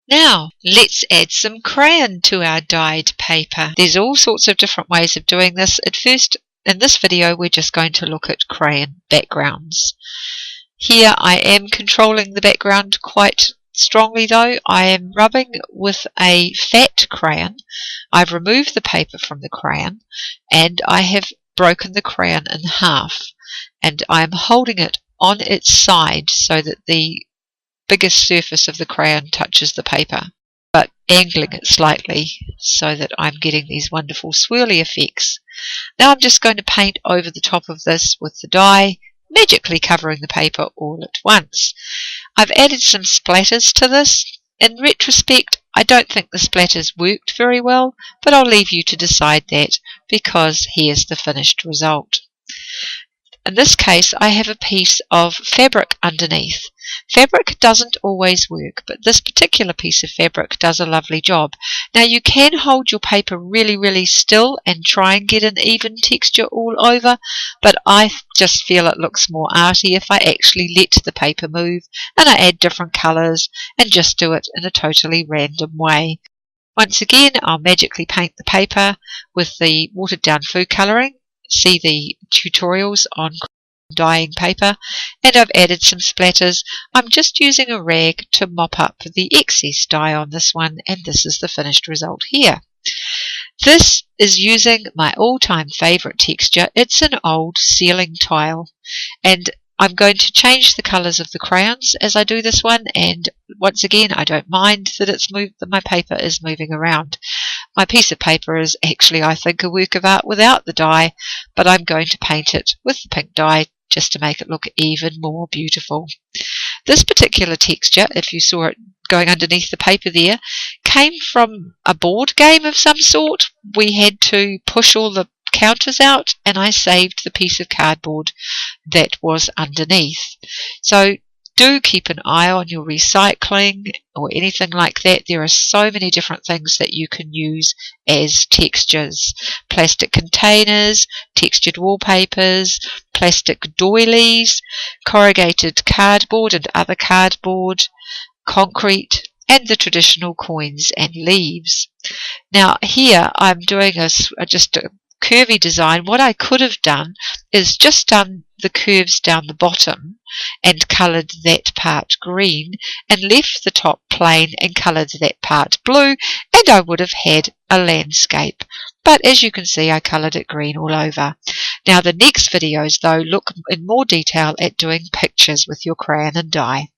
Now, let's add some crayon to our dyed paper. There's all sorts of different ways of doing this. At first, in this video, we're just going to look at crayon backgrounds. Here I am controlling the background quite strongly though. I am rubbing with a fat crayon. I've removed the paper from the crayon and I have broken the crayon in half, and I'm holding it on its side so that the biggest surface of the crayon touches the paper, but angling it slightly so that I'm getting these wonderful swirly effects. Now I'm just going to paint over the top of this with the dye, magically covering the paper all at once. I've added some splatters to this. In retrospect, I don't think the splatters worked very well, but I'll leave you to decide that, because here's the finished result. In this case, I have a piece of fabric underneath. Fabric doesn't always work, but this particular piece of fabric does a lovely job. Now you can hold your paper really still and try and get an even texture all over, but I just feel it looks more arty if I actually let the paper move and I add different colours and just do it in a totally random way. Once again, I'll magically paint the paper with the watered down food colouring. See the tutorials on dyeing paper, and I've added some splatters. I'm just using a rag to mop up the excess dye on this one, and this is the finished result here. This is using my all-time favourite texture. It's an old ceiling tile, and I'm going to change the colours of the crayons as I do this one, and once again I don't mind that that my paper is moving around. My piece of paper is actually, I think, a work of art without the dye, but I'm going to paint it with the pink dye just to make it look even more beautiful. This particular texture, if you saw it going underneath the paper there, came from a board game of some sort. We had to push all the counters out and I saved the piece of cardboard that was underneath. So do keep an eye on your recycling or anything like that. There are so many different things that you can use as textures. Plastic containers, textured wallpapers, plastic doilies, corrugated cardboard and other cardboard, concrete, and the traditional coins and leaves. Now here I'm doing just a curvy design. What I could have done is just done the curves down the bottom and coloured that part green and left the top plain and coloured that part blue, and I would have had a landscape. But as you can see, I coloured it green all over. Now the next videos though look in more detail at doing pictures with your crayon and dye.